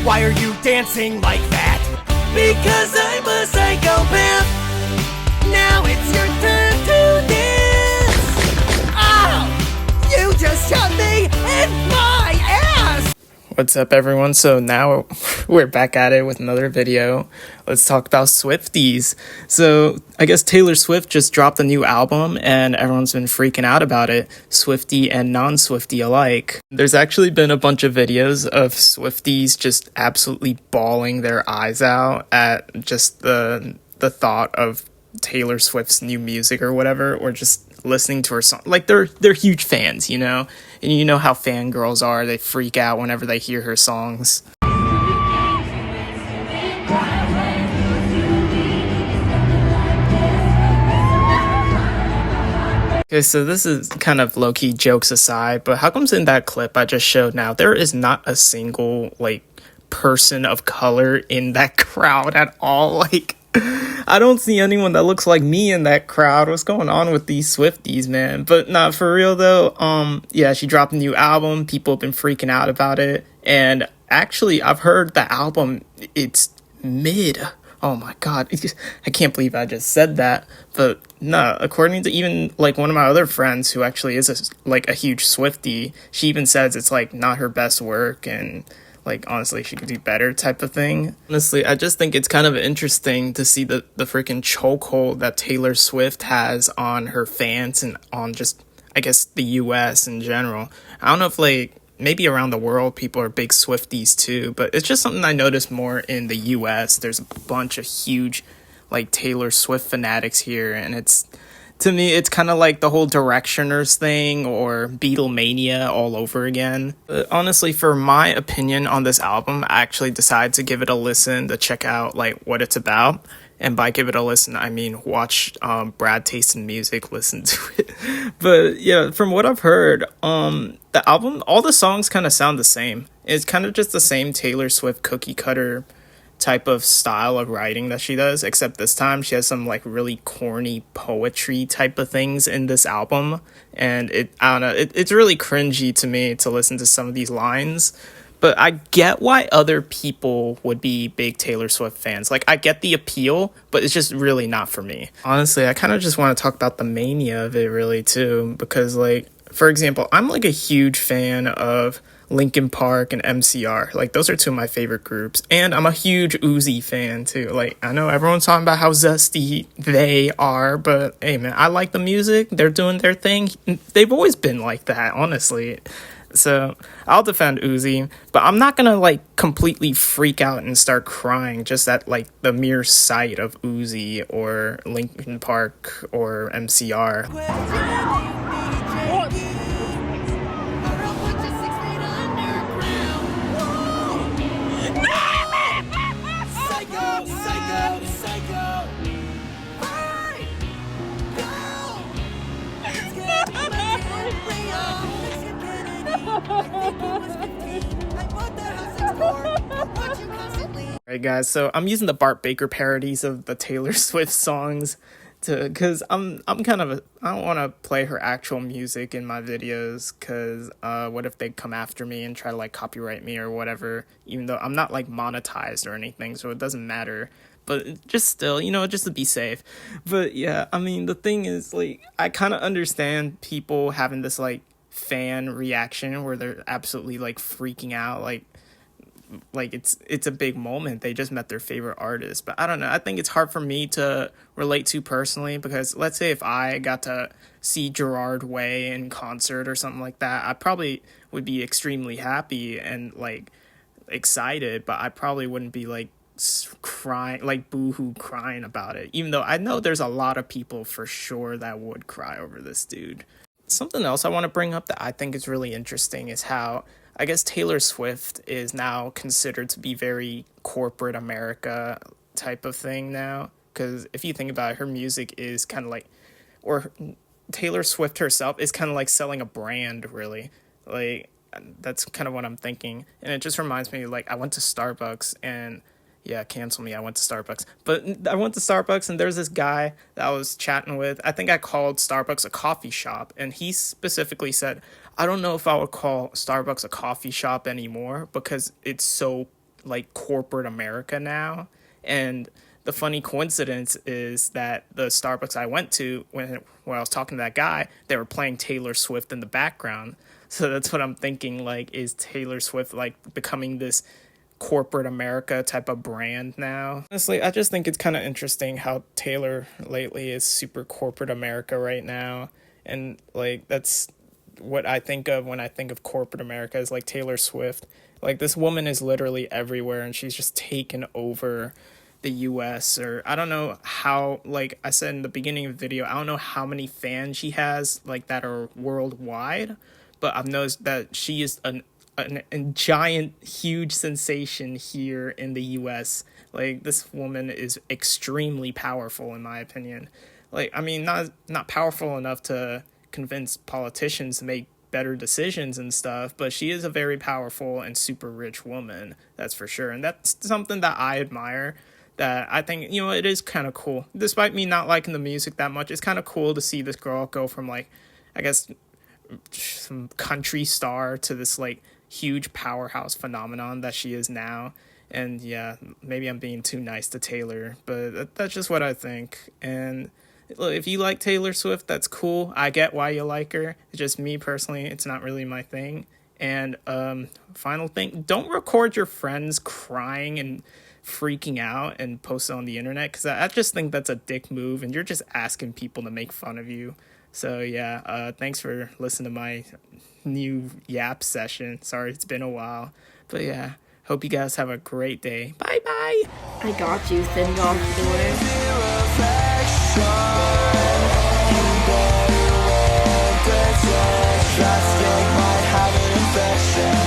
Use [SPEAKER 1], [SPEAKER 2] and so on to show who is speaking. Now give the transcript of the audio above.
[SPEAKER 1] Why are you dancing like that? Because I'm a psychopath. Now it's your turn to dance. Oh, you just shot me in my ass.
[SPEAKER 2] What's up, everyone? So now we're back at it with another video. Let's talk about Swifties. So I guess Taylor Swift just dropped a new album and everyone's been freaking out about it, Swiftie and non-Swiftie alike. There's actually been a bunch of videos of Swifties just absolutely bawling their eyes out at just the thought of Taylor Swift's new music or whatever, or just listening to her song. Like they're huge fans, you know, and you know how fangirls are. They freak out whenever they hear her songs. Okay, so this is kind of low-key jokes aside, but how comes in that clip I just showed now, there is not a single like person of color in that crowd at all? Like, I don't see anyone that looks like me in that crowd. What's going on with these Swifties, man? But not for real though. Yeah, she dropped a new album. People have been freaking out about it. And actually, I've heard the album, it's mid. Oh my god, I can't believe I just said that. But no, according to even like one of my other friends who actually is a huge Swiftie, she even says it's like not her best work and like, honestly, she could do better type of thing. Honestly, I just think it's kind of interesting to see the freaking chokehold that Taylor Swift has on her fans and on just, I guess, the US in general. I don't know if, like, maybe around the world people are big Swifties too, but it's just something I notice more in the US. There's a bunch of huge, like, Taylor Swift fanatics here, and it's, to me, it's kind of like the whole Directioners thing or Beatlemania all over again. But honestly, for my opinion on this album, I actually decided to give it a listen to check out like what it's about. And by give it a listen, I mean watch Brad Taste in Music listen to it. But yeah, from what I've heard, the album, all the songs kind of sound the same. It's kind of just the same Taylor Swift cookie cutter type of style of writing that she does, except this time she has some like really corny poetry type of things in this album, and I don't know, it's really cringy to me to listen to some of these lines, but I get why other people would be big Taylor Swift fans. Like, I get the appeal, but it's just really not for me. Honestly, I kind of just want to talk about the mania of it really too, because like, for example, I'm like a huge fan of Linkin Park and MCR. Like, those are two of my favorite groups. And I'm a huge Uzi fan too. Like, I know everyone's talking about how zesty they are, but hey man, I like the music. They're doing their thing. They've always been like that, honestly. So I'll defend Uzi, but I'm not gonna like completely freak out and start crying just at like the mere sight of Uzi or Linkin Park or MCR. Alright guys, so I'm using the Bart Baker parodies of the Taylor Swift songs because I'm kind of I don't want to play her actual music in my videos because what if they come after me and try to like copyright me or whatever, even though I'm not like monetized or anything, so it doesn't matter. But just still, you know, just to be safe. But yeah, I mean, the thing is, like, I kind of understand people having this like fan reaction where they're absolutely like freaking out, like it's a big moment. They just met their favorite artist. But I don't know, I think it's hard for me to relate to personally, because let's say if I got to see Gerard Way in concert or something like that, I probably would be extremely happy and like excited, but I probably wouldn't be like crying, like boohoo crying about it, even though I know there's a lot of people for sure that would cry over this dude. Something else I want to bring up that I think is really interesting is how I guess Taylor Swift is now considered to be very corporate America type of thing now. Because if you think about it, her music is kind of like, or Taylor Swift herself is kind of like selling a brand, really. Like, that's kind of what I'm thinking. And it just reminds me, like, I went to Starbucks and yeah, cancel me. I went to Starbucks. But I went to Starbucks and there's this guy that I was chatting with. I think I called Starbucks a coffee shop. And he specifically said, I don't know if I would call Starbucks a coffee shop anymore because it's so like corporate America now. And the funny coincidence is that the Starbucks I went to when I was talking to that guy, they were playing Taylor Swift in the background. So that's what I'm thinking, like, is Taylor Swift like becoming this corporate America type of brand now? Honestly, I just think it's kind of interesting how Taylor lately is super corporate America right now. And like that's what I think of when I think of corporate America, is like Taylor Swift. Like, this woman is literally everywhere and she's just taken over the US. Or I don't know how, like I said in the beginning of the video, I don't know how many fans she has like that are worldwide, but I've noticed that she is a giant, huge sensation here in the US. Like, this woman is extremely powerful in my opinion. Like, I mean, not powerful enough to convince politicians to make better decisions and stuff, but she is a very powerful and super rich woman, that's for sure. And that's something that I admire, that I think, you know, it is kind of cool. Despite me not liking the music that much, it's kind of cool to see this girl go from, like, I guess, some country star to this, like, huge powerhouse phenomenon that she is now. And yeah, maybe I'm being too nice to Taylor, but that's just what I think. And look, if you like Taylor Swift, that's cool. I get why you like her. It's just me personally, it's not really my thing. And final thing, don't record your friends crying and freaking out and post it on the internet, because I just think that's a dick move and you're just asking people to make fun of you. So yeah, thanks for listening to my new yap session. Sorry it's been a while, but yeah, hope you guys have a great day. Bye bye.
[SPEAKER 3] I got you, thin dog
[SPEAKER 1] Trusting might have an infection.